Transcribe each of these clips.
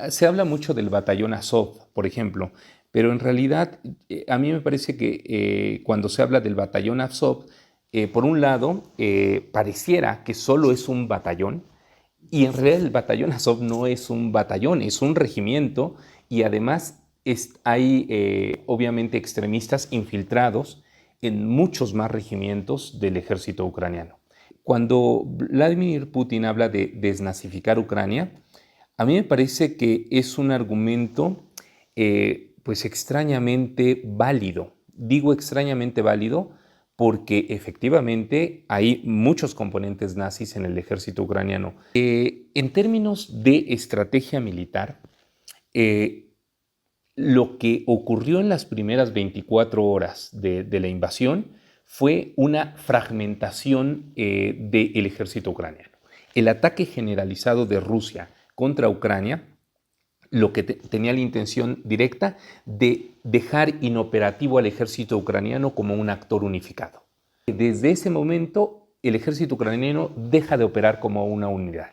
Se habla mucho del batallón Azov, por ejemplo, pero en realidad a mí me parece que cuando se habla del batallón Azov, por un lado, pareciera que solo es un batallón, y en realidad el batallón Azov no es un batallón, es un regimiento, y además hay obviamente extremistas infiltrados en muchos más regimientos del ejército ucraniano. Cuando Vladimir Putin habla de desnazificar Ucrania, a mí me parece que es un argumento pues extrañamente válido. Digo extrañamente válido porque efectivamente hay muchos componentes nazis en el ejército ucraniano. En términos de estrategia militar, eh, lo que ocurrió en las primeras 24 horas de la invasión fue una fragmentación del ejército ucraniano. El ataque generalizado de Rusia contra Ucrania lo que tenía la intención directa de dejar inoperativo al ejército ucraniano como un actor unificado. Desde ese momento, el ejército ucraniano deja de operar como una unidad.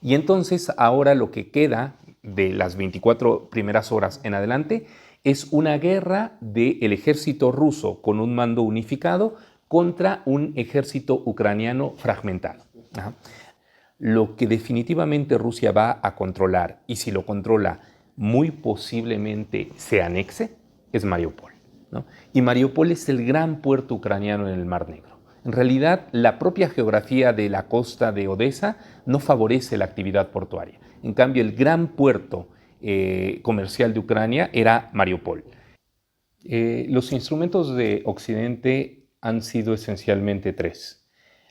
Y entonces ahora lo que queda de las 24 primeras horas en adelante es una guerra del ejército ruso con un mando unificado contra un ejército ucraniano fragmentado. Ajá. Lo que definitivamente Rusia va a controlar, y si lo controla muy posiblemente se anexe, es Mariupol, ¿no? Y Mariupol es el gran puerto ucraniano en el Mar Negro. En realidad, la propia geografía de la costa de Odessa no favorece la actividad portuaria. En cambio, el gran puerto comercial de Ucrania era Mariupol. Los instrumentos de Occidente han sido esencialmente tres.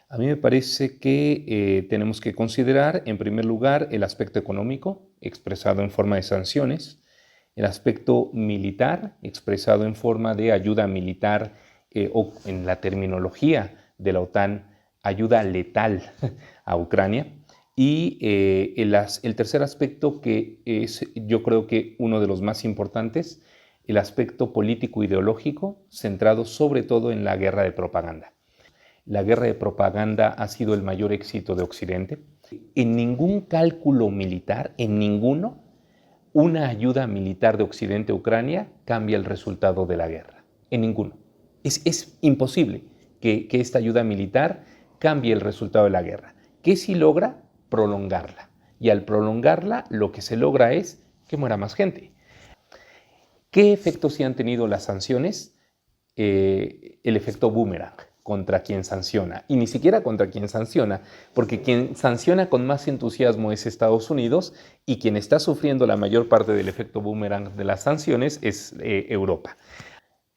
A mí me parece que tenemos que considerar, en primer lugar, el aspecto económico, expresado en forma de sanciones, el aspecto militar, expresado en forma de ayuda militar o en la terminología de la OTAN, ayuda letal a Ucrania, y el tercer aspecto, que es yo creo que uno de los más importantes, el aspecto político-ideológico, centrado sobre todo en la guerra de propaganda. La guerra de propaganda ha sido el mayor éxito de Occidente. En ningún cálculo militar, en ninguno, una ayuda militar de Occidente a Ucrania cambia el resultado de la guerra. En ninguno. Es imposible que esta ayuda militar cambie el resultado de la guerra. ¿Qué si logra? Prolongarla. Y al prolongarla, lo que se logra es que muera más gente. ¿Qué efectos sí han tenido las sanciones? El efecto boomerang contra quien sanciona, y ni siquiera contra quien sanciona, porque quien sanciona con más entusiasmo es Estados Unidos, y quien está sufriendo la mayor parte del efecto boomerang de las sanciones es Europa.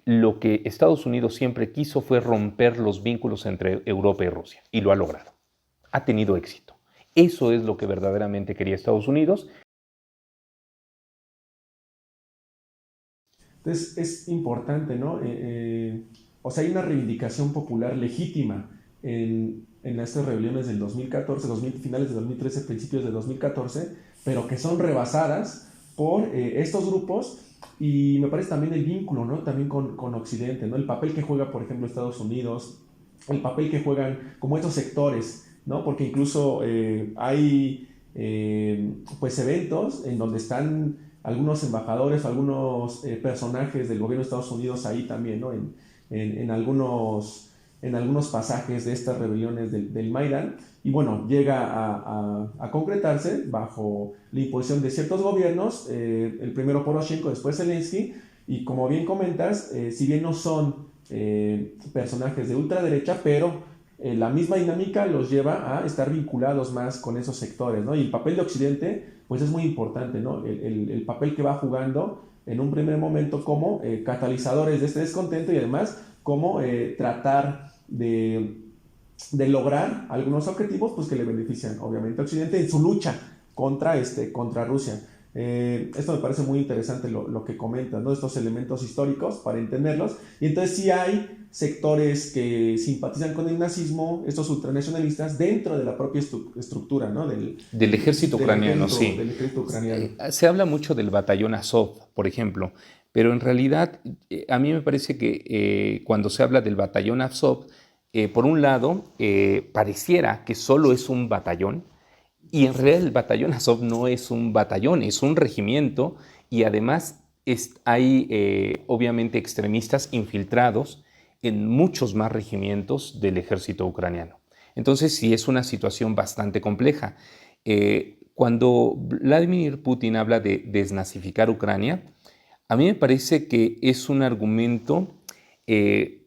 Lo que Estados Unidos siempre quiso fue romper los vínculos entre Europa y Rusia, y lo ha logrado. Ha tenido éxito. Eso es lo que verdaderamente quería Estados Unidos. Entonces es importante, ¿no? O sea, hay una reivindicación popular legítima en estas rebeliones del 2014, finales de 2013, principios de 2014, pero que son rebasadas por estos grupos, y me parece también el vínculo, ¿no? También con Occidente, ¿no? El papel que juega, por ejemplo, Estados Unidos, el papel que juegan como estos sectores, ¿no? Porque incluso hay pues eventos en donde están algunos embajadores, algunos personajes del gobierno de Estados Unidos ahí también, ¿no? En algunos pasajes de estas rebeliones del Maidán, y bueno, llega a concretarse bajo la imposición de ciertos gobiernos, el primero Poroshenko, después Zelensky, y como bien comentas, si bien no son personajes de ultraderecha, pero la misma dinámica los lleva a estar vinculados más con esos sectores, ¿no? Y el papel de Occidente, pues es muy importante, ¿no? El papel que va jugando en un primer momento como catalizadores de este descontento, y además como tratar de lograr algunos objetivos pues, que le benefician obviamente a Occidente en su lucha contra Rusia. Esto me parece muy interesante lo que comentas, ¿no? Estos elementos históricos para entenderlos. Y entonces sí hay sectores que simpatizan con el nazismo, estos ultranacionalistas, dentro de la propia estructura, ¿no? Del ejército ucraniano, Del sí. ejército ucraniano. Se habla mucho del batallón Azov, por ejemplo, pero en realidad a mí me parece que cuando se habla del batallón Azov, por un lado, pareciera que solo es un batallón, Y en realidad el batallón Azov no es un batallón, es un regimiento y además hay obviamente extremistas infiltrados en muchos más regimientos del ejército ucraniano. Entonces sí es una situación bastante compleja. Cuando Vladimir Putin habla de desnazificar Ucrania, a mí me parece que es un argumento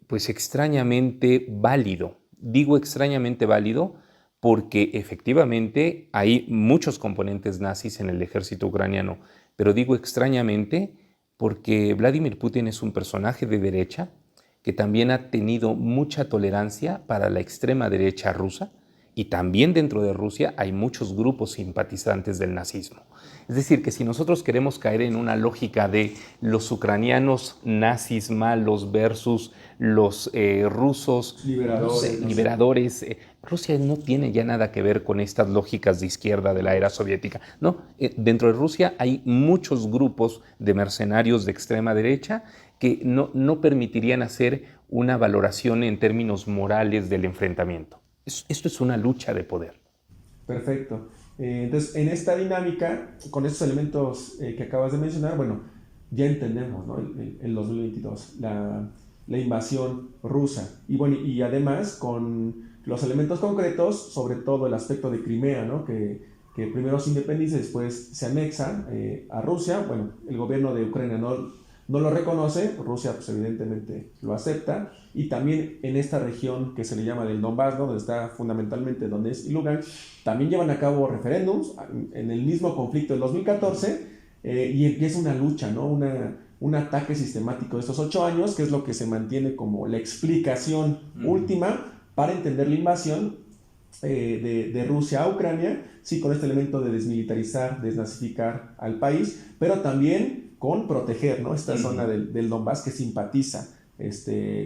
pues extrañamente válido. Digo extrañamente válido porque efectivamente hay muchos componentes nazis en el ejército ucraniano, pero digo extrañamente porque Vladimir Putin es un personaje de derecha que también ha tenido mucha tolerancia para la extrema derecha rusa y también dentro de Rusia hay muchos grupos simpatizantes del nazismo. Es decir, que si nosotros queremos caer en una lógica de los ucranianos nazis malos versus los rusos Liberadores, no sé. liberadores, Rusia no tiene ya nada que ver con estas lógicas de izquierda de la era soviética. No, dentro de Rusia hay muchos grupos de mercenarios de extrema derecha que no permitirían hacer una valoración en términos morales del enfrentamiento. Esto es una lucha de poder. Perfecto. Entonces, en esta dinámica, con estos elementos que acabas de mencionar, bueno, ya entendemos, ¿no? El 2022, la invasión rusa. Y bueno, y además con los elementos concretos, sobre todo el aspecto de Crimea, ¿no? Que primero se independiza y después se anexa a Rusia. Bueno, el gobierno de Ucrania no lo reconoce, Rusia pues evidentemente lo acepta, y también en esta región que se le llama del Donbass, ¿no? Donde está fundamentalmente Donetsk y Lugansk, también llevan a cabo referéndums en el mismo conflicto del 2014, y empieza una lucha, ¿no? Un ataque sistemático de estos 8 años, que es lo que se mantiene como la explicación última para entender la invasión de Rusia a Ucrania, sí, con este elemento de desmilitarizar, desnazificar al país, pero también con proteger, ¿no? Esta zona del Donbass que simpatiza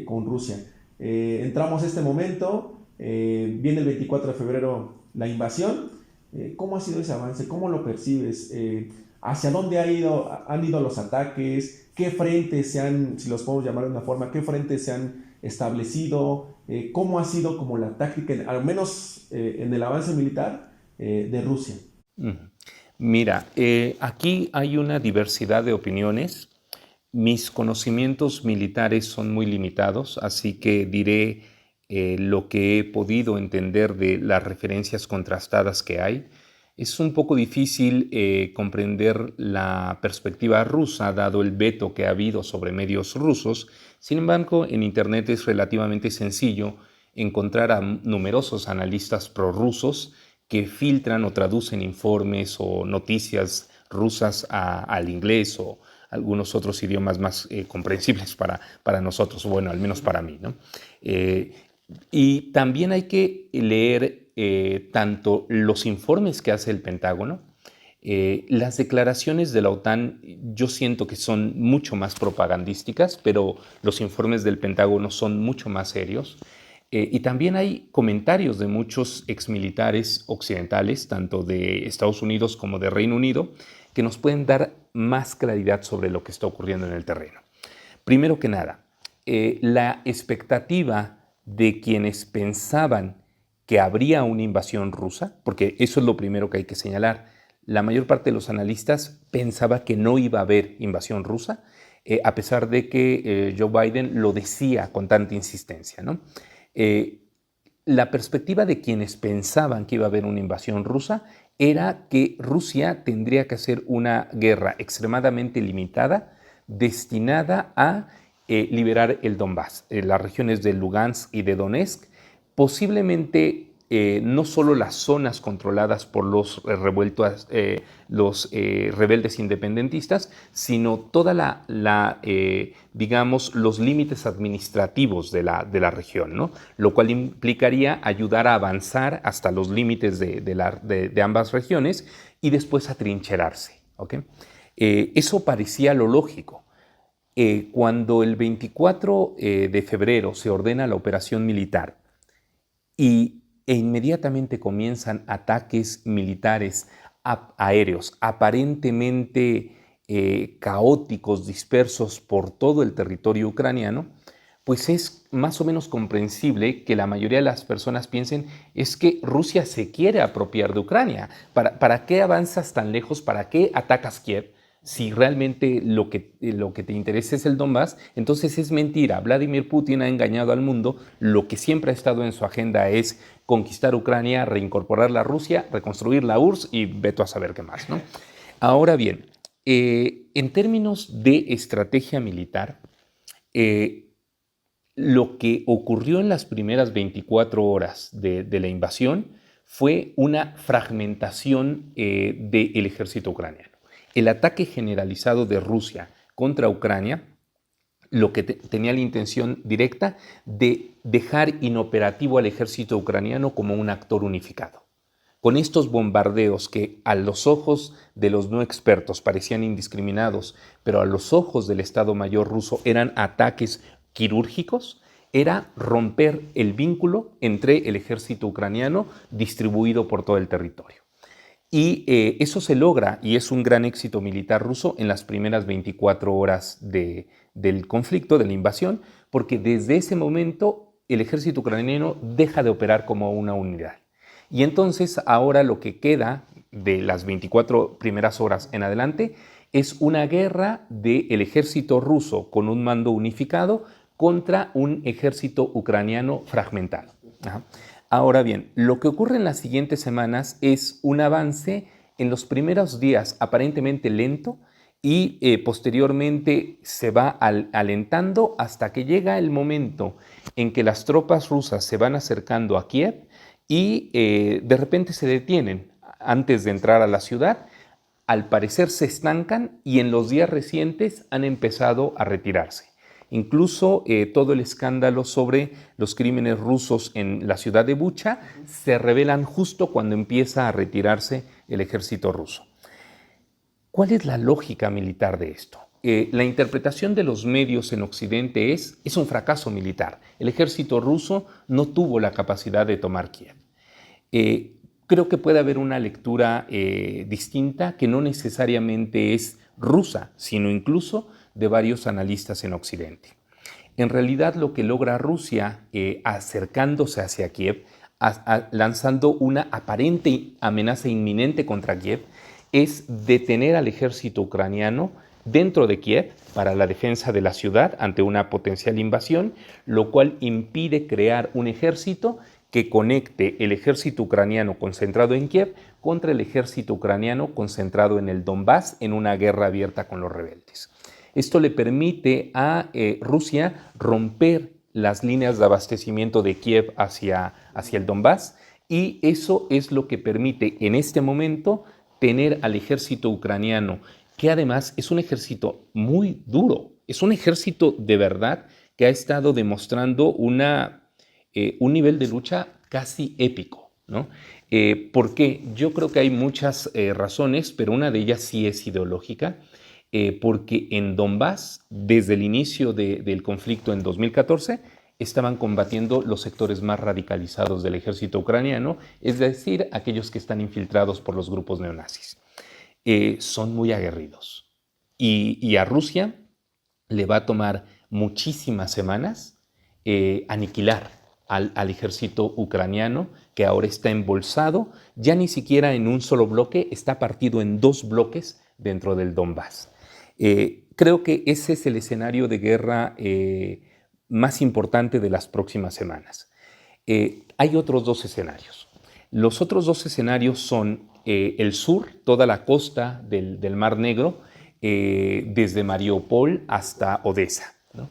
con Rusia. Entramos a este momento, viene el 24 de febrero la invasión. ¿Cómo ha sido ese avance? ¿Cómo lo percibes? ¿Hacia dónde han ido los ataques? ¿Qué frentes si los podemos llamar de una forma, qué frentes se han establecido? ¿Cómo ha sido como la táctica, al menos en el avance militar de Rusia? Mira, aquí hay una diversidad de opiniones. Mis conocimientos militares son muy limitados, así que diré lo que he podido entender de las referencias contrastadas que hay. Es un poco difícil comprender la perspectiva rusa, dado el veto que ha habido sobre medios rusos. Sin embargo, en Internet es relativamente sencillo encontrar a numerosos analistas prorrusos que filtran o traducen informes o noticias rusas al inglés o algunos otros idiomas más comprensibles para nosotros, bueno, al menos para mí, ¿no? Y también hay que leer tanto los informes que hace el Pentágono, las declaraciones de la OTAN yo siento que son mucho más propagandísticas, pero los informes del Pentágono son mucho más serios. Y también hay comentarios de muchos exmilitares occidentales, tanto de Estados Unidos como de Reino Unido, que nos pueden dar más claridad sobre lo que está ocurriendo en el terreno. Primero que nada, la expectativa de quienes pensaban que habría una invasión rusa, porque eso es lo primero que hay que señalar, la mayor parte de los analistas pensaba que no iba a haber invasión rusa, a pesar de que Joe Biden lo decía con tanta insistencia, ¿no? La perspectiva de quienes pensaban que iba a haber una invasión rusa era que Rusia tendría que hacer una guerra extremadamente limitada, destinada a liberar el Donbass, las regiones de Lugansk y de Donetsk, posiblemente no solo las zonas controladas por los rebeldes independentistas, sino toda digamos, los límites administrativos de la región, ¿no? Lo cual implicaría ayudar a avanzar hasta los límites de ambas regiones y después atrincherarse, ¿ok? Eso parecía lo lógico. Cuando el 24 de febrero se ordena la operación militar e inmediatamente comienzan ataques militares aéreos aparentemente caóticos, dispersos por todo el territorio ucraniano, pues es más o menos comprensible que la mayoría de las personas piensen es que Rusia se quiere apropiar de Ucrania. ¿Para qué avanzas tan lejos? ¿Para qué atacas Kiev? Si realmente lo que te interesa es el Donbass, entonces es mentira. Vladimir Putin ha engañado al mundo. Lo que siempre ha estado en su agenda es conquistar Ucrania, reincorporarla a Rusia, reconstruir la URSS y veto a saber qué más, ¿no? Ahora bien, en términos de estrategia militar, eh, lo que ocurrió en las primeras 24 horas de la invasión fue una fragmentación del ejército ucraniano. El ataque generalizado de Rusia contra Ucrania lo que tenía la intención directa de dejar inoperativo al ejército ucraniano como un actor unificado. Con estos bombardeos que a los ojos de los no expertos parecían indiscriminados, pero a los ojos del Estado Mayor ruso eran ataques quirúrgicos, era romper el vínculo entre el ejército ucraniano distribuido por todo el territorio. Y eso se logra, y es un gran éxito militar ruso en las primeras 24 horas del conflicto, de la invasión, porque desde ese momento el ejército ucraniano deja de operar como una unidad. Y entonces ahora lo que queda de las 24 primeras horas en adelante es una guerra del ejército ruso con un mando unificado contra un ejército ucraniano fragmentado. Ajá. Ahora bien, lo que ocurre en las siguientes semanas es un avance en los primeros días aparentemente lento y posteriormente se va alentando hasta que llega el momento en que las tropas rusas se van acercando a Kiev y de repente se detienen antes de entrar a la ciudad. Al parecer se estancan y en los días recientes han empezado a retirarse. Incluso todo el escándalo sobre los crímenes rusos en la ciudad de Bucha se revelan justo cuando empieza a retirarse el ejército ruso. ¿Cuál es la lógica militar de esto? La interpretación de los medios en Occidente es un fracaso militar. El ejército ruso no tuvo la capacidad de tomar Kiev. Creo que puede haber una lectura distinta que no necesariamente es rusa, sino incluso de varios analistas en Occidente. En realidad lo que logra Rusia acercándose hacia Kiev, lanzando una aparente amenaza inminente contra Kiev, es detener al ejército ucraniano dentro de Kiev para la defensa de la ciudad ante una potencial invasión, lo cual impide crear un ejército que conecte el ejército ucraniano concentrado en Kiev contra el ejército ucraniano concentrado en el Donbass en una guerra abierta con los rebeldes. Esto le permite a Rusia romper las líneas de abastecimiento de Kiev hacia el Donbass y eso es lo que permite en este momento tener al ejército ucraniano, que además es un ejército muy duro, es un ejército de verdad que ha estado demostrando un nivel de lucha casi épico, ¿no? ¿Por qué? Yo creo que hay muchas razones, pero una de ellas sí es ideológica. Porque en Donbass, desde el inicio del conflicto en 2014, estaban combatiendo los sectores más radicalizados del ejército ucraniano, es decir, aquellos que están infiltrados por los grupos neonazis. Son muy aguerridos. Y a Rusia le va a tomar muchísimas semanas aniquilar al ejército ucraniano, que ahora está embolsado, ya ni siquiera en un solo bloque, está partido en 2 bloques dentro del Donbass. Creo que ese es el escenario de guerra más importante de las próximas semanas. Hay otros 2 escenarios. Los otros 2 escenarios son el sur, toda la costa del Mar Negro, desde Mariupol hasta Odessa, ¿no?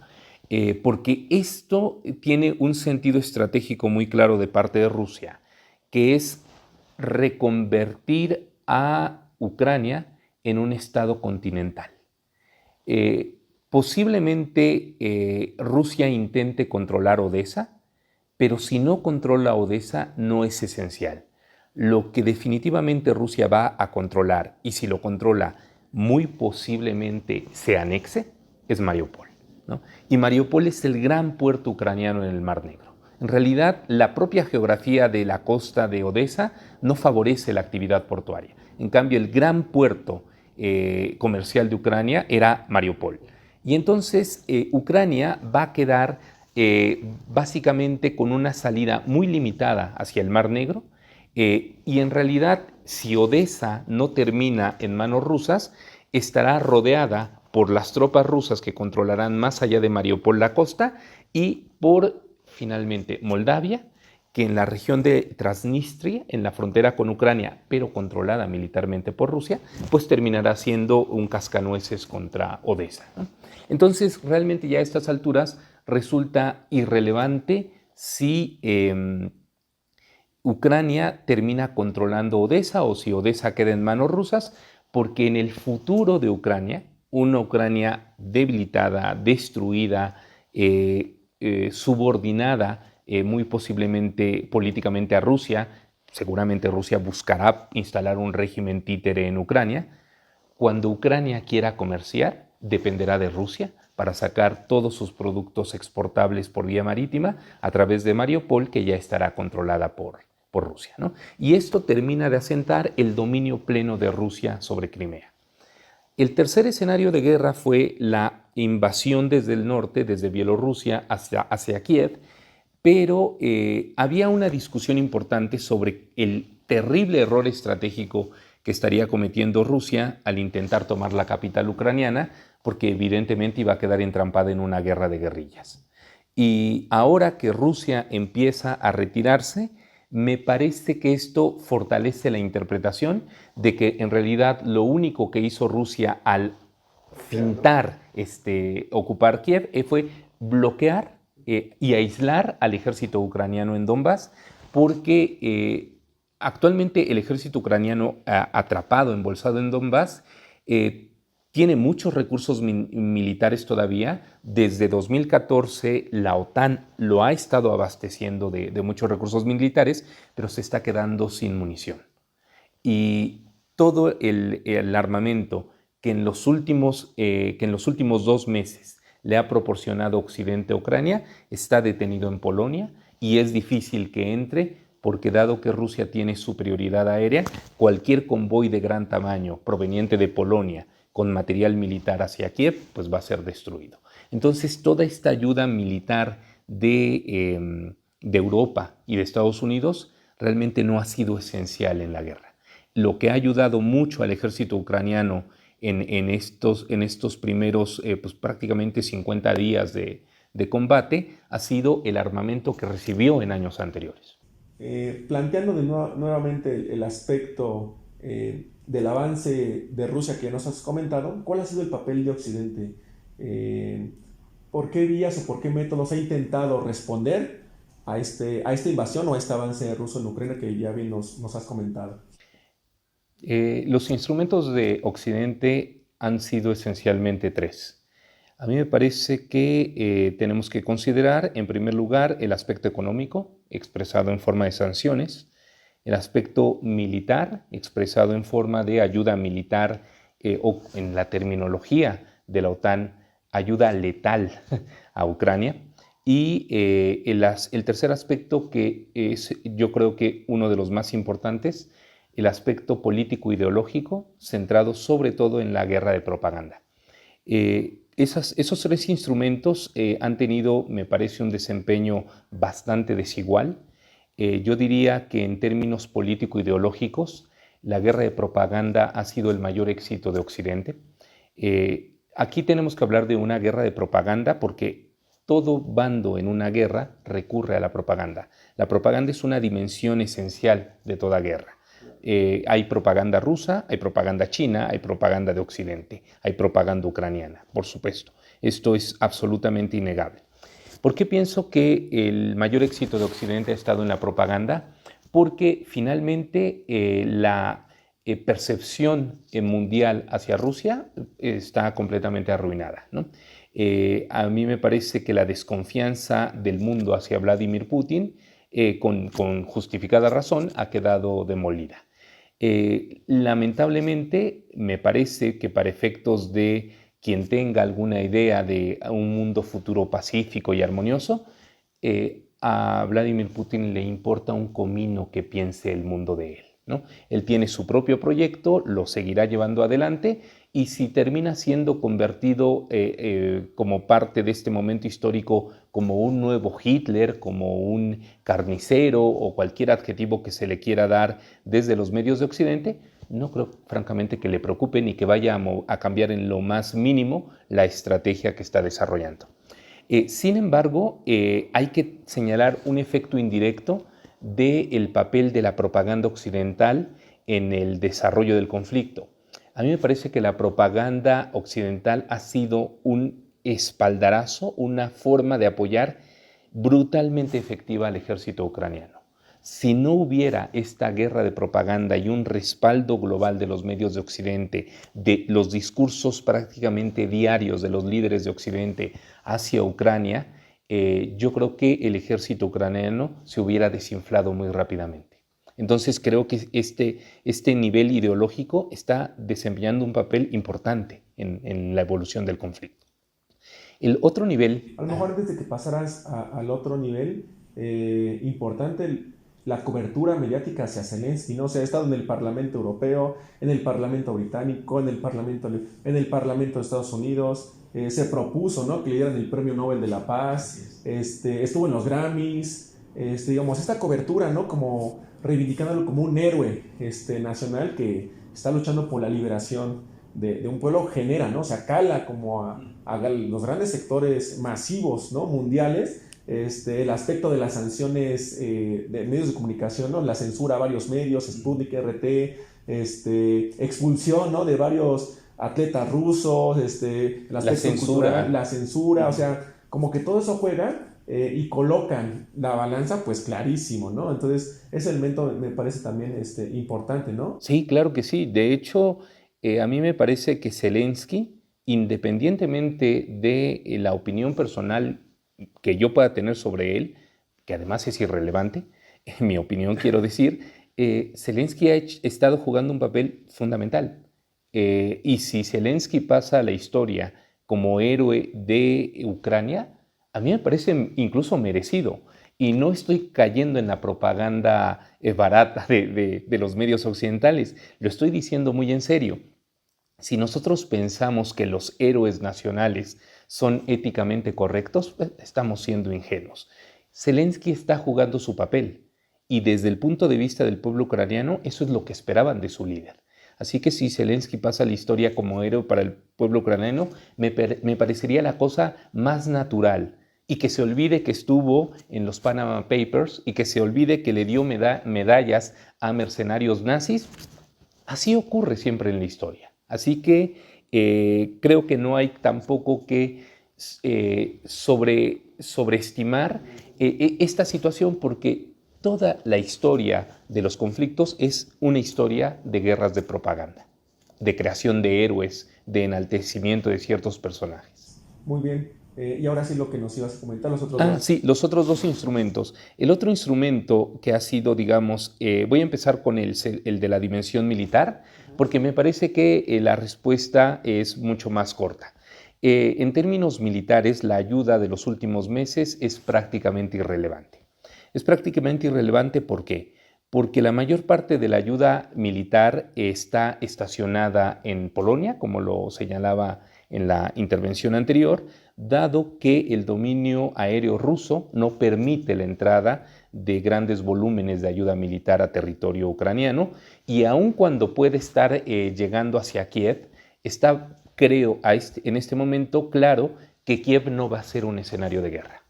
Porque esto tiene un sentido estratégico muy claro de parte de Rusia, que es reconvertir a Ucrania en un estado continental. Posiblemente Rusia intente controlar Odessa, pero si no controla Odessa no es esencial. Lo que definitivamente Rusia va a controlar, y si lo controla muy posiblemente se anexe, es Mariupol, ¿no? Y Mariupol es el gran puerto ucraniano en el Mar Negro. En realidad, la propia geografía de la costa de Odessa no favorece la actividad portuaria. En cambio, el gran puerto comercial de Ucrania era Mariupol. Y entonces Ucrania va a quedar básicamente con una salida muy limitada hacia el Mar Negro, y en realidad, si Odessa no termina en manos rusas, estará rodeada por las tropas rusas que controlarán más allá de Mariupol la costa y por, finalmente, Moldavia, que en la región de Transnistria, en la frontera con Ucrania, pero controlada militarmente por Rusia, pues terminará siendo un cascanueces contra Odessa, ¿no? Entonces, realmente ya a estas alturas resulta irrelevante si Ucrania termina controlando Odessa o si Odessa queda en manos rusas, porque en el futuro de Ucrania, una Ucrania debilitada, destruida, subordinada muy posiblemente políticamente a Rusia, seguramente Rusia buscará instalar un régimen títere en Ucrania. Cuando Ucrania quiera comerciar, dependerá de Rusia para sacar todos sus productos exportables por vía marítima a través de Mariupol, que ya estará controlada por Rusia, ¿no? Y esto termina de asentar el dominio pleno de Rusia sobre Crimea. El tercer escenario de guerra fue la invasión desde el norte, desde Bielorrusia hacia Kiev, pero había una discusión importante sobre el terrible error estratégico que estaría cometiendo Rusia al intentar tomar la capital ucraniana, porque evidentemente iba a quedar entrampada en una guerra de guerrillas. Y ahora que Rusia empieza a retirarse, me parece que esto fortalece la interpretación de que en realidad lo único que hizo Rusia al fintar ocupar Kiev fue bloquear y aislar al ejército ucraniano en Donbass, porque actualmente el ejército ucraniano atrapado, embolsado en Donbass, tiene muchos recursos militares todavía. Desde 2014 la OTAN lo ha estado abasteciendo de muchos recursos militares, pero se está quedando sin munición. Y todo el armamento que en los últimos 2 meses le ha proporcionado Occidente a Ucrania está detenido en Polonia y es difícil que entre porque dado que Rusia tiene superioridad aérea, cualquier convoy de gran tamaño proveniente de Polonia con material militar hacia Kiev, pues va a ser destruido. Entonces, toda esta ayuda militar de Europa y de Estados Unidos realmente no ha sido esencial en la guerra. Lo que ha ayudado mucho al ejército ucraniano en estos primeros pues prácticamente 50 días de combate ha sido el armamento que recibió en años anteriores. Planteando nuevamente el aspecto del avance de Rusia que nos has comentado, ¿cuál ha sido el papel de Occidente? ¿Por qué vías o por qué métodos ha intentado responder a esta invasión o a este avance ruso en Ucrania que ya bien nos has comentado? Los instrumentos de Occidente han sido esencialmente 3. A mí me parece que tenemos que considerar, en primer lugar, el aspecto económico, expresado en forma de sanciones, el aspecto militar, expresado en forma de ayuda militar o en la terminología de la OTAN, ayuda letal a Ucrania, y el tercer aspecto, que es yo creo que uno de los más importantes, el aspecto político-ideológico, centrado sobre todo en la guerra de propaganda. Esos 3 instrumentos han tenido, me parece, un desempeño bastante desigual. Yo diría que en términos político-ideológicos, la guerra de propaganda ha sido el mayor éxito de Occidente. Aquí tenemos que hablar de una guerra de propaganda porque todo bando en una guerra recurre a la propaganda. La propaganda es una dimensión esencial de toda guerra. Hay propaganda rusa, hay propaganda china, hay propaganda de Occidente, hay propaganda ucraniana, por supuesto. Esto es absolutamente innegable. ¿Por qué pienso que el mayor éxito de Occidente ha estado en la propaganda? Porque finalmente la percepción mundial hacia Rusia está completamente arruinada, ¿no? A mí me parece que la desconfianza del mundo hacia Vladimir Putin, con justificada razón, ha quedado demolida. Lamentablemente, me parece que para efectos de quien tenga alguna idea de un mundo futuro pacífico y armonioso, a Vladimir Putin le importa un comino que piense el mundo de él. ¿no? Él tiene su propio proyecto, lo seguirá llevando adelante y si termina siendo convertido como parte de este momento histórico como un nuevo Hitler, como un carnicero o cualquier adjetivo que se le quiera dar desde los medios de Occidente, no creo francamente que le preocupe ni que vaya a cambiar en lo más mínimo la estrategia que está desarrollando. Sin embargo, hay que señalar un efecto indirecto del papel de la propaganda occidental en el desarrollo del conflicto. A mí me parece que la propaganda occidental ha sido un espaldarazo, una forma de apoyar brutalmente efectiva al ejército ucraniano. Si no hubiera esta guerra de propaganda y un respaldo global de los medios de Occidente, de los discursos prácticamente diarios de los líderes de Occidente hacia Ucrania, yo creo que el ejército ucraniano se hubiera desinflado muy rápidamente. Entonces creo que este nivel ideológico está desempeñando un papel importante en la evolución del conflicto. El otro nivel... A lo mejor antes de que pasaras al otro nivel, importante la cobertura mediática hacia Zelensky, ¿no? O sea, ha estado en el Parlamento Europeo, en el Parlamento Británico, en el Parlamento de Estados Unidos, se propuso, ¿no?, que le dieran el Premio Nobel de la Paz, estuvo en los Grammys, digamos, esta cobertura, ¿no?, como reivindicándolo como un héroe nacional que está luchando por la liberación de un pueblo, genera, ¿no? O sea, cala como a los grandes sectores masivos, ¿no?, mundiales. El aspecto de las sanciones de medios de comunicación, ¿no?, la censura a varios medios, Sputnik, RT, expulsión, ¿no?, de varios atletas rusos, el aspecto cultural, la censura, o sea, como que todo eso juega y colocan la balanza pues clarísimo, ¿no? Entonces ese elemento me parece también importante, ¿no? Sí, claro que sí. De hecho, a mí me parece que Zelensky, independientemente de la opinión personal que yo pueda tener sobre él, que además es irrelevante, en mi opinión quiero decir, Zelensky ha estado jugando un papel fundamental. Y si Zelensky pasa a la historia como héroe de Ucrania, a mí me parece incluso merecido. Y no estoy cayendo en la propaganda barata de los medios occidentales, lo estoy diciendo muy en serio. Si nosotros pensamos que los héroes nacionales son éticamente correctos, pues, estamos siendo ingenuos. Zelensky está jugando su papel y desde el punto de vista del pueblo ucraniano, eso es lo que esperaban de su líder. Así que si Zelensky pasa a la historia como héroe para el pueblo ucraniano, me parecería la cosa más natural. Y que se olvide que estuvo en los Panama Papers y que se olvide que le dio medallas a mercenarios nazis. Así ocurre siempre en la historia. Así que creo que no hay tampoco que sobreestimar esta situación porque toda la historia de los conflictos es una historia de guerras de propaganda, de creación de héroes, de enaltecimiento de ciertos personajes. Muy bien. Y ahora sí lo que nos ibas a comentar, los otros dos. Sí, los otros dos instrumentos. El otro instrumento que ha sido, digamos, voy a empezar con el de la dimensión militar, porque me parece que la respuesta es mucho más corta. En términos militares, la ayuda de los últimos meses es prácticamente irrelevante. Es prácticamente irrelevante, ¿por qué? Porque la mayor parte de la ayuda militar está estacionada en Polonia, como lo señalaba en la intervención anterior, dado que el dominio aéreo ruso no permite la entrada de grandes volúmenes de ayuda militar a territorio ucraniano y aun cuando puede estar llegando hacia Kiev, está, creo, en este momento claro que Kiev no va a ser un escenario de guerra.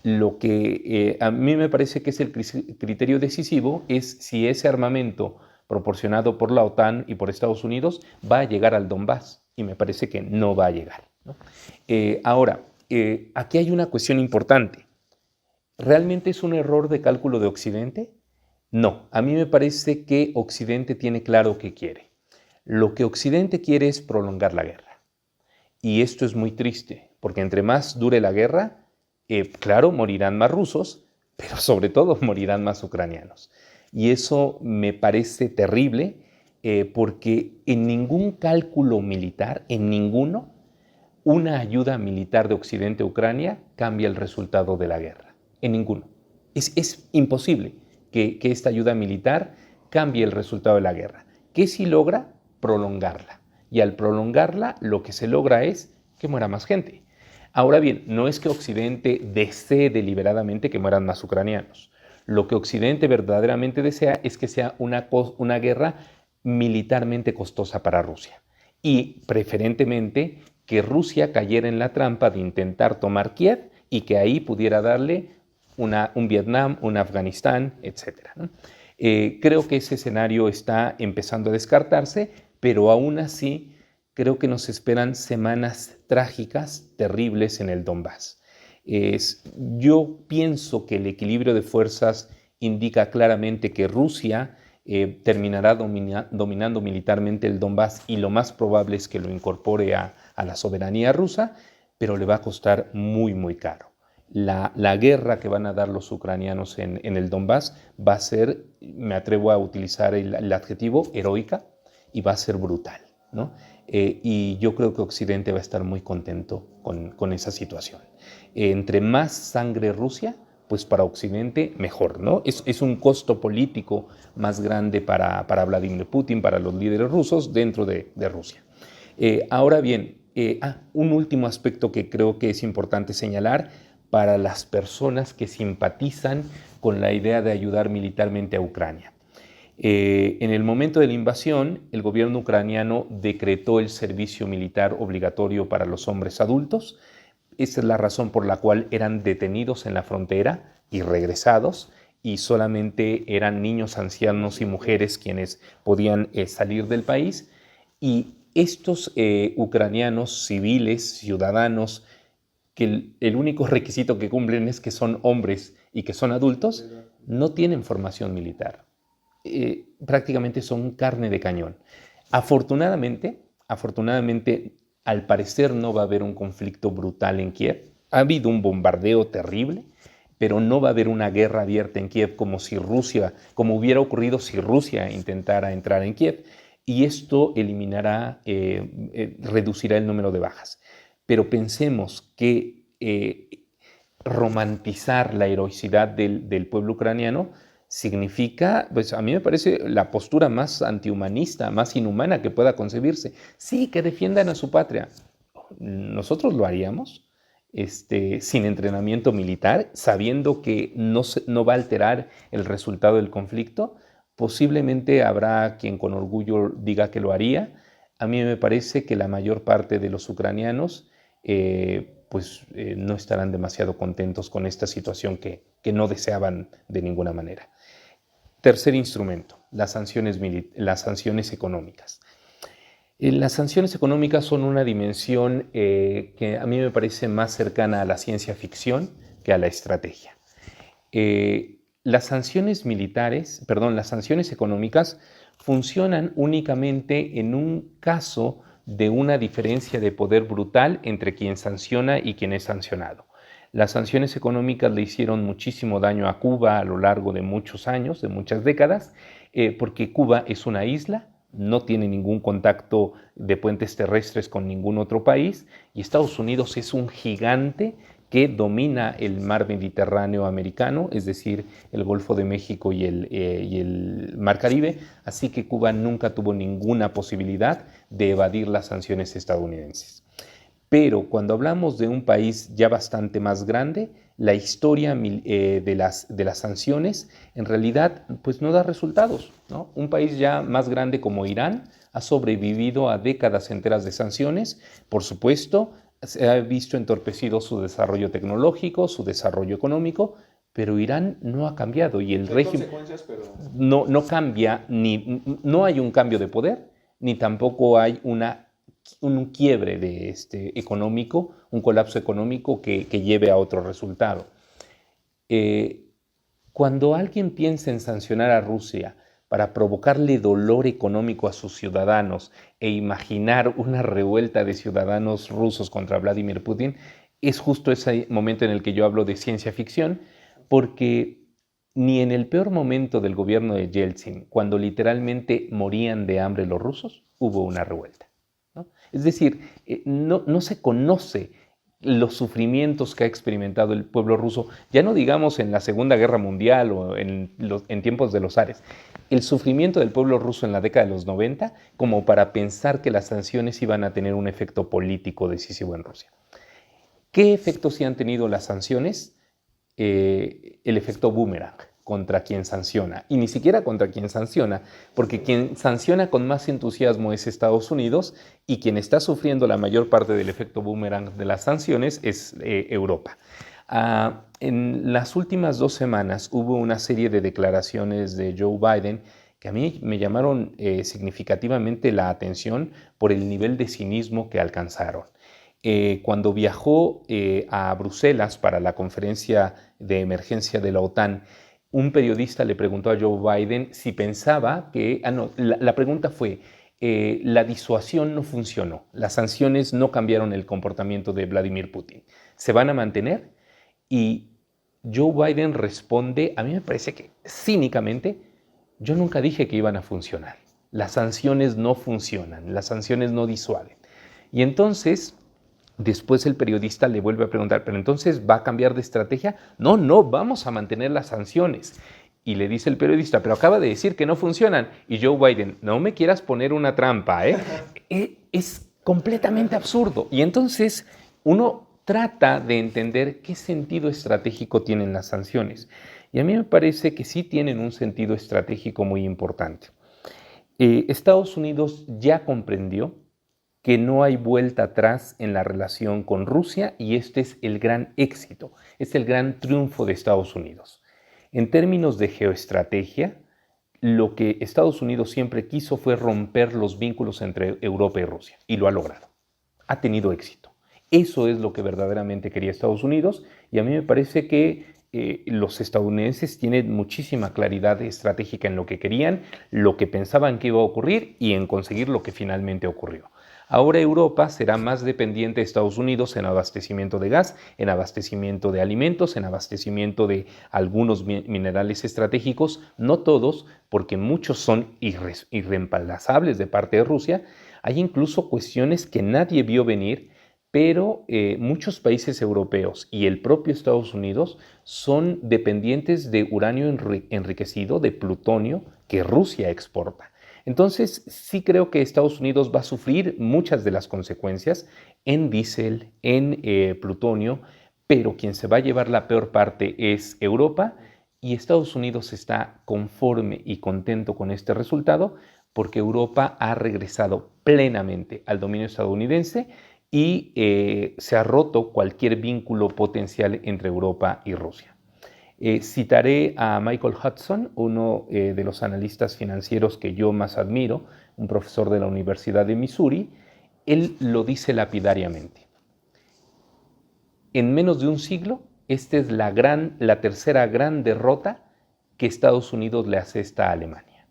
Lo que a mí me parece que es el criterio decisivo es si ese armamento proporcionado por la OTAN y por Estados Unidos va a llegar al Donbass, y me parece que no va a llegar, ¿no? Ahora, aquí hay una cuestión importante. ¿Realmente es un error de cálculo de Occidente? No, a mí me parece que Occidente tiene claro qué quiere. Lo que Occidente quiere es prolongar la guerra. Y esto es muy triste, porque entre más dure la guerra, claro, morirán más rusos, pero sobre todo morirán más ucranianos. Y eso me parece terrible, porque en ningún cálculo militar, en ninguno, una ayuda militar de Occidente a Ucrania cambia el resultado de la guerra. En ninguno. Es imposible que esta ayuda militar cambie el resultado de la guerra. ¿Qué sí logra? Prolongarla. Y al prolongarla, lo que se logra es que muera más gente. Ahora bien, no es que Occidente desee deliberadamente que mueran más ucranianos. Lo que Occidente verdaderamente desea es que sea una guerra militarmente costosa para Rusia. Y preferentemente que Rusia cayera en la trampa de intentar tomar Kiev y que ahí pudiera darle un Vietnam, un Afganistán, etc. ¿no? Creo que ese escenario está empezando a descartarse, pero aún así creo que nos esperan semanas trágicas, terribles en el Donbass. Yo pienso que el equilibrio de fuerzas indica claramente que Rusia terminará dominando militarmente el Donbass y lo más probable es que lo incorpore a la soberanía rusa, pero le va a costar muy, muy caro. La guerra que van a dar los ucranianos en el Donbass va a ser, me atrevo a utilizar el adjetivo, heroica, y va a ser brutal, ¿no? Y yo creo que Occidente va a estar muy contento con esa situación. Entre más sangre Rusia, pues para Occidente mejor, ¿no? Es un costo político más grande para Vladimir Putin, para los líderes rusos dentro de Rusia. Ahora bien, un último aspecto que creo que es importante señalar para las personas que simpatizan con la idea de ayudar militarmente a Ucrania. En el momento de la invasión, el gobierno ucraniano decretó el servicio militar obligatorio para los hombres adultos. Esa es la razón por la cual eran detenidos en la frontera y regresados, y solamente eran niños, ancianos y mujeres quienes podían salir del país. Y estos ucranianos civiles, ciudadanos, que el único requisito que cumplen es que son hombres y que son adultos, no tienen formación militar. Prácticamente son carne de cañón. Afortunadamente, al parecer no va a haber un conflicto brutal en Kiev. Ha habido un bombardeo terrible, pero no va a haber una guerra abierta en Kiev como hubiera ocurrido si Rusia intentara entrar en Kiev. Y esto reducirá el número de bajas. Pero pensemos que romantizar la heroicidad del pueblo ucraniano significa, pues a mí me parece la postura más antihumanista, más inhumana que pueda concebirse. Sí, que defiendan a su patria. Nosotros lo haríamos sin entrenamiento militar, sabiendo que no va a alterar el resultado del conflicto. Posiblemente habrá quien con orgullo diga que lo haría. A mí me parece que la mayor parte de los ucranianos no estarán demasiado contentos con esta situación que no deseaban de ninguna manera. Tercer instrumento, las sanciones económicas. Las sanciones económicas son una dimensión que a mí me parece más cercana a la ciencia ficción que a la estrategia. Las sanciones económicas funcionan únicamente en un caso de una diferencia de poder brutal entre quien sanciona y quien es sancionado. Las sanciones económicas le hicieron muchísimo daño a Cuba a lo largo de muchos años, de muchas décadas, porque Cuba es una isla, no tiene ningún contacto de puentes terrestres con ningún otro país, y Estados Unidos es un gigante que domina el mar Mediterráneo americano, es decir, el Golfo de México y el Mar Caribe, así que Cuba nunca tuvo ninguna posibilidad de evadir las sanciones estadounidenses. Pero cuando hablamos de un país ya bastante más grande, la historia de las sanciones en realidad pues no da resultados, ¿no? Un país ya más grande como Irán ha sobrevivido a décadas enteras de sanciones. Por supuesto, se ha visto entorpecido su desarrollo tecnológico, su desarrollo económico, pero Irán no ha cambiado y el régimen no cambia, no hay un cambio de poder, ni tampoco hay un quiebre económico, un colapso económico que lleve a otro resultado. Cuando alguien piensa en sancionar a Rusia para provocarle dolor económico a sus ciudadanos e imaginar una revuelta de ciudadanos rusos contra Vladimir Putin, es justo ese momento en el que yo hablo de ciencia ficción, porque ni en el peor momento del gobierno de Yeltsin, cuando literalmente morían de hambre los rusos, hubo una revuelta, ¿no? Es decir, no se conoce los sufrimientos que ha experimentado el pueblo ruso, ya no digamos en la Segunda Guerra Mundial o en tiempos de los zares. el sufrimiento del pueblo ruso en la década de los 90 como para pensar que las sanciones iban a tener un efecto político decisivo en Rusia. ¿Qué efectos sí han tenido las sanciones? El efecto boomerang contra quien sanciona, y ni siquiera contra quien sanciona, porque quien sanciona con más entusiasmo es Estados Unidos y quien está sufriendo la mayor parte del efecto boomerang de las sanciones es Europa. En las últimas 2 semanas hubo una serie de declaraciones de Joe Biden que a mí me llamaron significativamente la atención por el nivel de cinismo que alcanzaron. Cuando viajó a Bruselas para la conferencia de emergencia de la OTAN, un periodista le preguntó a Joe Biden si pensaba que... la pregunta fue, la disuasión no funcionó, las sanciones no cambiaron el comportamiento de Vladimir Putin, ¿se van a mantener? Y Joe Biden responde, a mí me parece que cínicamente, yo nunca dije que iban a funcionar, las sanciones no funcionan, las sanciones no disuaden. Y entonces... Después el periodista le vuelve a preguntar, ¿pero entonces va a cambiar de estrategia? No, no, vamos a mantener las sanciones. Y le dice el periodista, pero acaba de decir que no funcionan. Y Joe Biden, no me quieras poner una trampa, ¿eh? Es completamente absurdo. Y entonces uno trata de entender qué sentido estratégico tienen las sanciones. Y a mí me parece que sí tienen un sentido estratégico muy importante. Estados Unidos ya comprendió que no hay vuelta atrás en la relación con Rusia y este es el gran éxito, es el gran triunfo de Estados Unidos. En términos de geoestrategia, lo que Estados Unidos siempre quiso fue romper los vínculos entre Europa y Rusia y lo ha logrado. Ha tenido éxito. Eso es lo que verdaderamente quería Estados Unidos y a mí me parece que los estadounidenses tienen muchísima claridad estratégica en lo que querían, lo que pensaban que iba a ocurrir y en conseguir lo que finalmente ocurrió. Ahora Europa será más dependiente de Estados Unidos en abastecimiento de gas, en abastecimiento de alimentos, en abastecimiento de algunos minerales estratégicos, no todos, porque muchos son irreemplazables de parte de Rusia. Hay incluso cuestiones que nadie vio venir, pero muchos países europeos y el propio Estados Unidos son dependientes de uranio enriquecido, de plutonio, que Rusia exporta. Entonces, sí creo que Estados Unidos va a sufrir muchas de las consecuencias en diésel, en plutonio, pero quien se va a llevar la peor parte es Europa y Estados Unidos está conforme y contento con este resultado porque Europa ha regresado plenamente al dominio estadounidense y se ha roto cualquier vínculo potencial entre Europa y Rusia. Citaré a Michael Hudson, uno de los analistas financieros que yo más admiro, un profesor de la Universidad de Missouri. Él lo dice lapidariamente. En menos de un siglo, esta es la tercera gran derrota que Estados Unidos le hace a Alemania.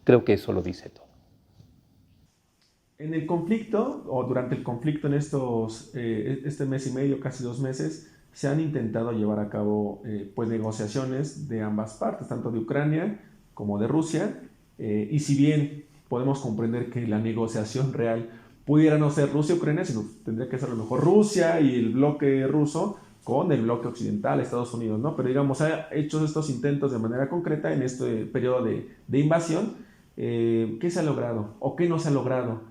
Creo que eso lo dice todo. En el conflicto, o durante el conflicto en este mes y medio, casi 2 meses, se han intentado llevar a cabo pues negociaciones de ambas partes, tanto de Ucrania como de Rusia, y si bien podemos comprender que la negociación real pudiera no ser Rusia-Ucrania, sino tendría que ser a lo mejor Rusia y el bloque ruso con el bloque occidental, Estados Unidos, ¿no? Pero digamos, ha hecho estos intentos de manera concreta en este periodo de invasión. ¿Qué se ha logrado o qué no se ha logrado?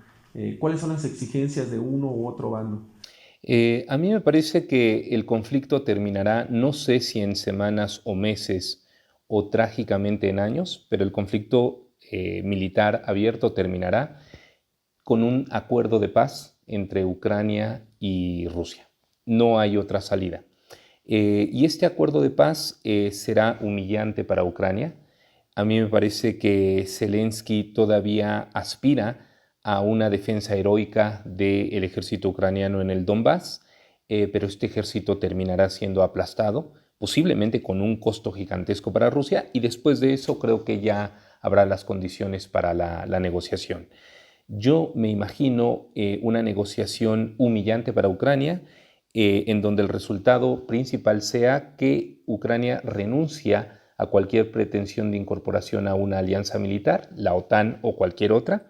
¿Cuáles son las exigencias de uno u otro bando? A mí me parece que el conflicto terminará, no sé si en semanas o meses o trágicamente en años, pero el conflicto militar abierto terminará con un acuerdo de paz entre Ucrania y Rusia. No hay otra salida. Y este acuerdo de paz será humillante para Ucrania. A mí me parece que Zelensky todavía aspira a una defensa heroica del ejército ucraniano en el Donbass, pero este ejército terminará siendo aplastado, posiblemente con un costo gigantesco para Rusia, y después de eso creo que ya habrá las condiciones para la negociación. Yo me imagino una negociación humillante para Ucrania, en donde el resultado principal sea que Ucrania renuncia a cualquier pretensión de incorporación a una alianza militar, la OTAN o cualquier otra,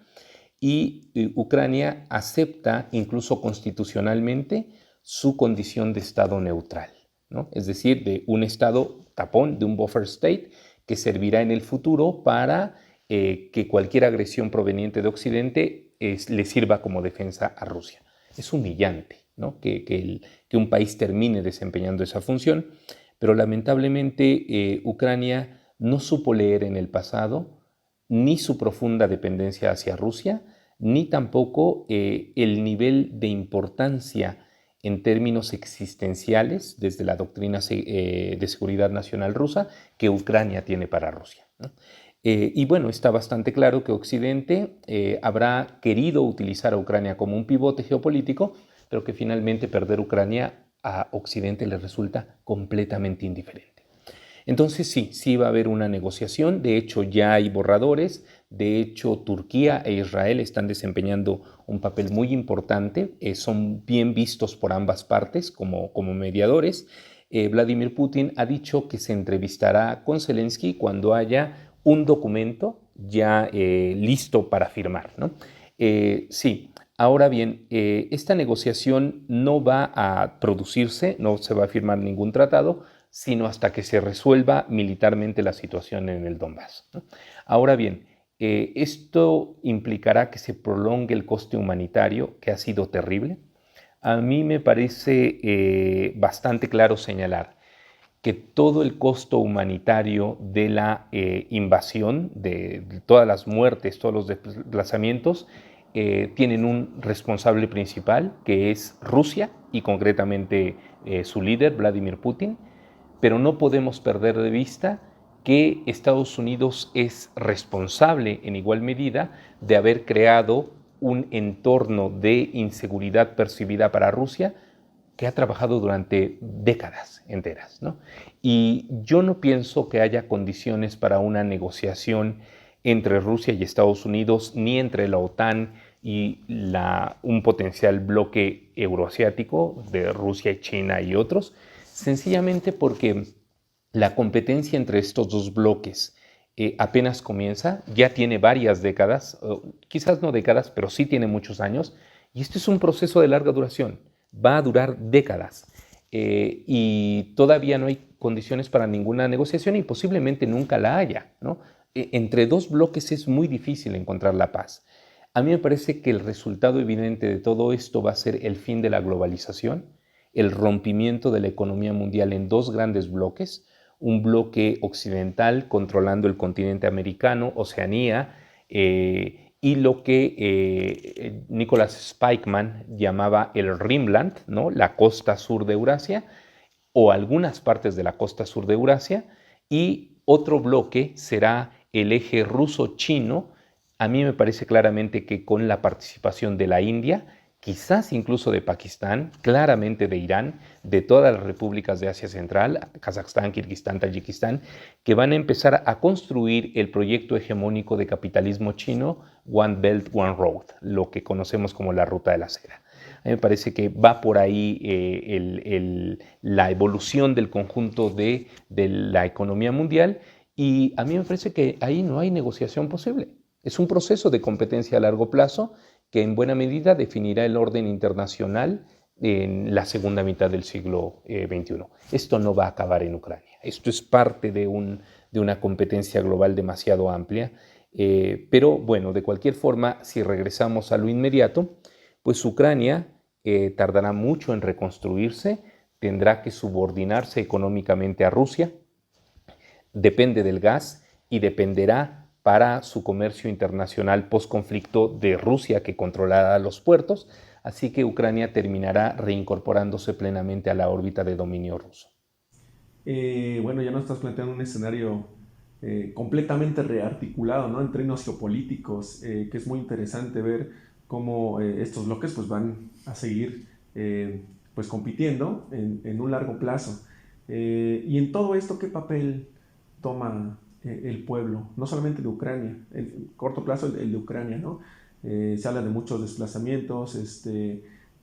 y Ucrania acepta incluso constitucionalmente su condición de Estado neutral, ¿no? Es decir, de un Estado tapón, de un buffer state, que servirá en el futuro para que cualquier agresión proveniente de Occidente le sirva como defensa a Rusia. Es humillante, ¿no? que un país termine desempeñando esa función, pero lamentablemente Ucrania no supo leer en el pasado ni su profunda dependencia hacia Rusia, ni tampoco el nivel de importancia en términos existenciales desde la doctrina de seguridad nacional rusa que Ucrania tiene para Rusia, ¿no? Y bueno, está bastante claro que Occidente habrá querido utilizar a Ucrania como un pivote geopolítico, pero que finalmente perder Ucrania a Occidente le resulta completamente indiferente. Entonces sí va a haber una negociación, de hecho ya hay borradores, de hecho Turquía e Israel están desempeñando un papel muy importante, son bien vistos por ambas partes como mediadores. Vladimir Putin ha dicho que se entrevistará con Zelensky cuando haya un documento ya listo para firmar, ¿no? Sí, ahora bien, esta negociación no va a producirse, no se va a firmar ningún tratado, sino hasta que se resuelva militarmente la situación en el Donbass, ¿no? Ahora bien, esto implicará que se prolongue el coste humanitario, que ha sido terrible. A mí me parece bastante claro señalar que todo el costo humanitario de la invasión, de todas las muertes, todos los desplazamientos, tienen un responsable principal, que es Rusia y concretamente su líder, Vladimir Putin, pero no podemos perder de vista que Estados Unidos es responsable en igual medida de haber creado un entorno de inseguridad percibida para Rusia que ha trabajado durante décadas enteras, ¿no? Y yo no pienso que haya condiciones para una negociación entre Rusia y Estados Unidos, ni entre la OTAN y un potencial bloque euroasiático de Rusia y China y otros, sencillamente porque la competencia entre estos dos bloques apenas comienza, ya tiene varias décadas, quizás no décadas, pero sí tiene muchos años, y este es un proceso de larga duración, va a durar décadas, y todavía no hay condiciones para ninguna negociación y posiblemente nunca la haya, ¿no? Entre dos bloques es muy difícil encontrar la paz. A mí me parece que el resultado evidente de todo esto va a ser el fin de la globalización, el rompimiento de la economía mundial en dos grandes bloques, un bloque occidental controlando el continente americano, Oceanía, y lo que Nicholas Spykman llamaba el Rimland, ¿no? La costa sur de Eurasia, o algunas partes de la costa sur de Eurasia, y otro bloque será el eje ruso-chino. A mí me parece claramente que con la participación de la India, quizás incluso de Pakistán, claramente de Irán, de todas las repúblicas de Asia Central, Kazajstán, Kirguistán, Tayikistán, que van a empezar a construir el proyecto hegemónico de capitalismo chino One Belt, One Road, lo que conocemos como la Ruta de la Seda. A mí me parece que va por ahí la evolución del conjunto de la economía mundial, y a mí me parece que ahí no hay negociación posible. Es un proceso de competencia a largo plazo que en buena medida definirá el orden internacional en la segunda mitad del siglo XXI. Esto no va a acabar en Ucrania. Esto es parte de una competencia global demasiado amplia. Pero bueno, de cualquier forma, si regresamos a lo inmediato, pues Ucrania tardará mucho en reconstruirse, tendrá que subordinarse económicamente a Rusia, depende del gas y dependerá para su comercio internacional post-conflicto de Rusia, que controlará los puertos, así que Ucrania terminará reincorporándose plenamente a la órbita de dominio ruso. Bueno, ya nos estás planteando un escenario completamente rearticulado, ¿no? En términos geopolíticos, que es muy interesante ver cómo estos bloques pues, van a seguir pues, compitiendo en un largo plazo. Y en todo esto, ¿qué papel toma el pueblo? No solamente de Ucrania, en corto plazo el de Ucrania, ¿no? Se habla de muchos desplazamientos,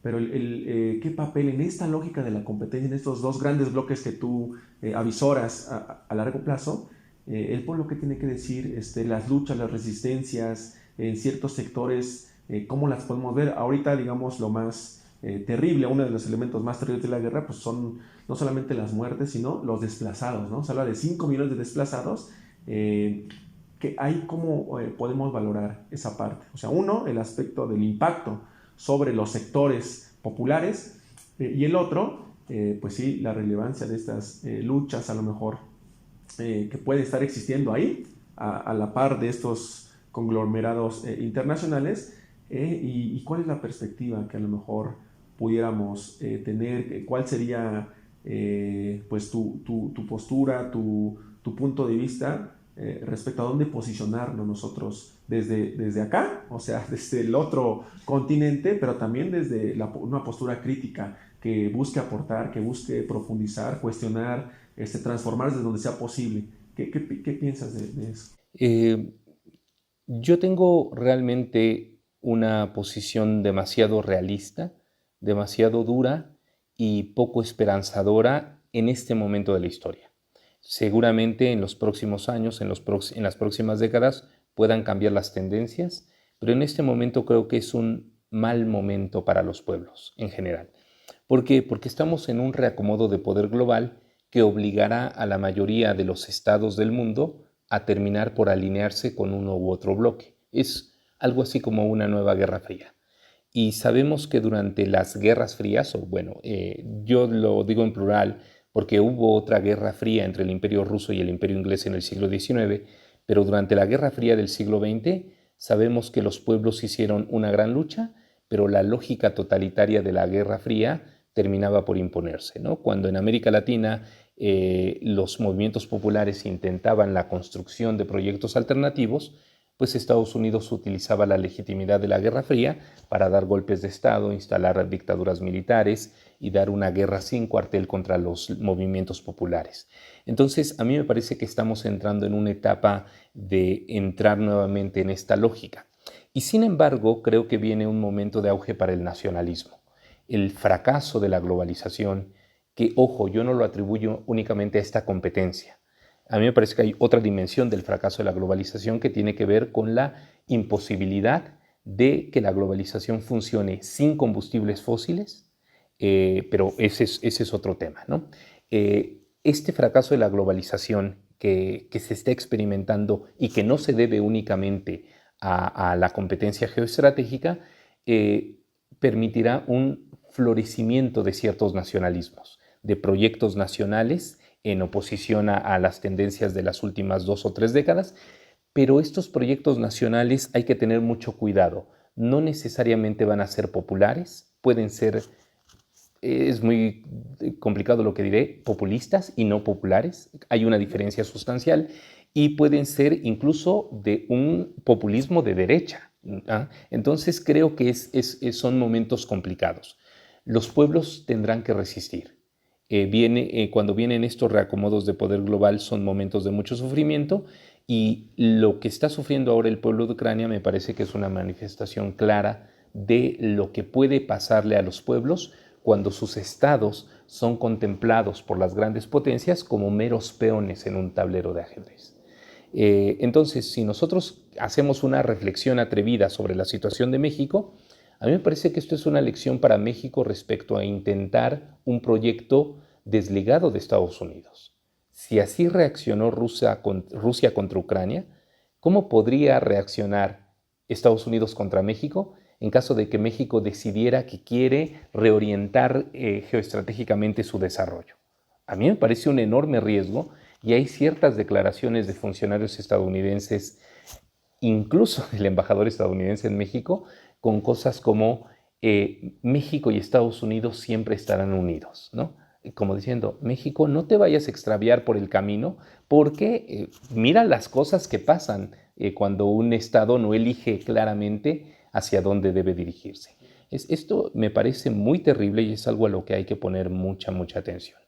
pero ¿qué papel en esta lógica de la competencia, en estos dos grandes bloques que tú avisoras a largo plazo, el pueblo qué tiene que decir, las luchas, las resistencias en ciertos sectores, cómo las podemos ver? Ahorita, digamos, lo más terrible, uno de los elementos más terribles de la guerra, pues son no solamente las muertes, sino los desplazados, ¿no? Se habla de 5 millones de desplazados Que ahí cómo podemos valorar esa parte. O sea, uno, el aspecto del impacto sobre los sectores populares, y el otro, pues sí, la relevancia de estas luchas a lo mejor que puede estar existiendo ahí, a la par de estos conglomerados internacionales, y cuál es la perspectiva que a lo mejor pudiéramos tener, cuál sería pues tu postura, tu punto de vista respecto a dónde posicionarnos nosotros desde acá, o sea, desde el otro continente, pero también desde una postura crítica que busque aportar, que busque profundizar, cuestionar, transformarse desde donde sea posible. ¿Qué piensas de eso? Eh, yo tengo realmente una posición demasiado realista, demasiado dura y poco esperanzadora en este momento de la historia. Seguramente en los próximos años, en las próximas décadas, puedan cambiar las tendencias, pero en este momento creo que es un mal momento para los pueblos en general. ¿Por qué? Porque estamos en un reacomodo de poder global que obligará a la mayoría de los estados del mundo a terminar por alinearse con uno u otro bloque. Es algo así como una nueva guerra fría. Y sabemos que durante las guerras frías, o bueno, yo lo digo en plural porque hubo otra guerra fría entre el Imperio ruso y el Imperio inglés en el siglo XIX, pero durante la Guerra Fría del siglo XX sabemos que los pueblos hicieron una gran lucha, pero la lógica totalitaria de la Guerra Fría terminaba por imponerse, ¿no? Cuando en América Latina los movimientos populares intentaban la construcción de proyectos alternativos, pues Estados Unidos utilizaba la legitimidad de la Guerra Fría para dar golpes de Estado, instalar dictaduras militares y dar una guerra sin cuartel contra los movimientos populares. Entonces, a mí me parece que estamos entrando en una etapa de entrar nuevamente en esta lógica. Y sin embargo, creo que viene un momento de auge para el nacionalismo. El fracaso de la globalización, que, ojo, yo no lo atribuyo únicamente a esta competencia. A mí me parece que hay otra dimensión del fracaso de la globalización que tiene que ver con la imposibilidad de que la globalización funcione sin combustibles fósiles, pero ese es otro tema, ¿no? Este fracaso de la globalización que se está experimentando y que no se debe únicamente a la competencia geoestratégica, permitirá un florecimiento de ciertos nacionalismos, de proyectos nacionales en oposición a las tendencias de las últimas 2 o 3 décadas, pero estos proyectos nacionales hay que tener mucho cuidado. No necesariamente van a ser populares, pueden ser, es muy complicado lo que diré, populistas y no populares. Hay una diferencia sustancial y pueden ser incluso de un populismo de derecha. ¿Ah? Entonces creo que son momentos complicados. Los pueblos tendrán que resistir. Cuando vienen estos reacomodos de poder global son momentos de mucho sufrimiento y lo que está sufriendo ahora el pueblo de Ucrania me parece que es una manifestación clara de lo que puede pasarle a los pueblos cuando sus estados son contemplados por las grandes potencias como meros peones en un tablero de ajedrez. Entonces, si nosotros hacemos una reflexión atrevida sobre la situación de México, a mí me parece que esto es una lección para México respecto a intentar un proyecto desligado de Estados Unidos. Si así reaccionó Rusia contra Ucrania, ¿cómo podría reaccionar Estados Unidos contra México en caso de que México decidiera que quiere reorientar geoestratégicamente su desarrollo? A mí me parece un enorme riesgo y hay ciertas declaraciones de funcionarios estadounidenses, incluso del embajador estadounidense en México, con cosas como México y Estados Unidos siempre estarán unidos, ¿no? Como diciendo, México, no te vayas a extraviar por el camino porque mira las cosas que pasan cuando un Estado no elige claramente hacia dónde debe dirigirse. Esto me parece muy terrible y es algo a lo que hay que poner mucha atención.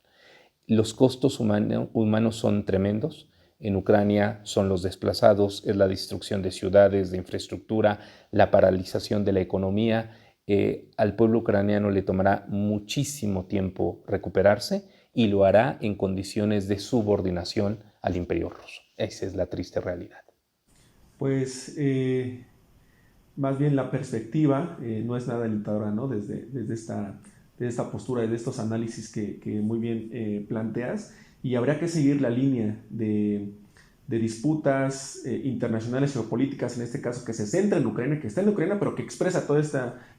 Los costos humanos son tremendos. En Ucrania son los desplazados, es la destrucción de ciudades, de infraestructura, la paralización de la economía. Al pueblo ucraniano le tomará muchísimo tiempo recuperarse y lo hará en condiciones de subordinación al imperio ruso. Esa es la triste realidad. Pues más bien la perspectiva no es nada alentadora, ¿no? Desde esta postura, de estos análisis que muy bien planteas, y habría que seguir la línea de disputas internacionales geopolíticas, en este caso que se centra en Ucrania, que está en Ucrania, pero que expresa toda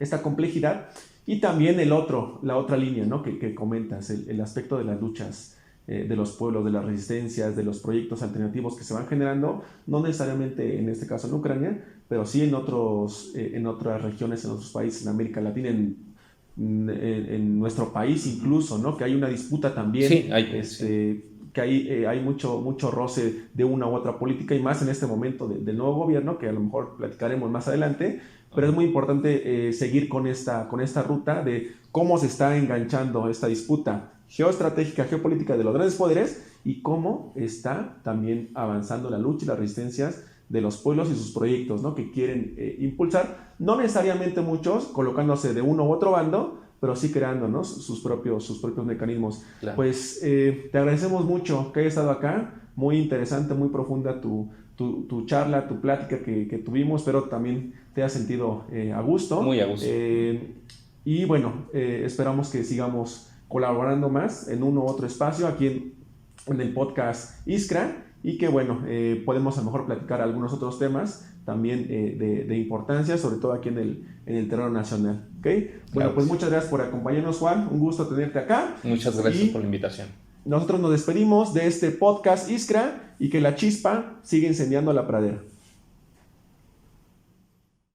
esta complejidad. Y también la otra línea, ¿no? que comentas, el aspecto de las luchas de los pueblos, de las resistencias, de los proyectos alternativos que se van generando, no necesariamente en este caso en Ucrania, pero sí en otras regiones, en otros países, en América Latina, en nuestro país incluso, ¿no? Que hay una disputa también, sí, que hay mucho roce de una u otra política, y más en este momento del nuevo gobierno, que a lo mejor platicaremos más adelante, pero es muy importante seguir con esta ruta de cómo se está enganchando esta disputa geoestratégica, geopolítica de los grandes poderes, y cómo está también avanzando la lucha y las resistencias de los pueblos y sus proyectos, ¿no? Que quieren impulsar, no necesariamente muchos colocándose de uno u otro bando, pero sí creando, ¿no? sus propios mecanismos. Claro. Pues te agradecemos mucho que hayas estado acá, muy interesante, muy profunda tu charla, tu plática que tuvimos, espero también te hayas sentido a gusto. Muy a gusto. Y bueno, esperamos que sigamos colaborando más en uno u otro espacio aquí en el podcast Iskra, y que bueno, podemos a lo mejor platicar algunos otros temas también de importancia, sobre todo aquí en el terreno nacional. ¿Okay? Bueno, pues muchas gracias por acompañarnos, Juan, un gusto tenerte acá. Muchas gracias por la invitación. Nosotros nos despedimos de este podcast Iskra, y que la chispa siga incendiando la pradera.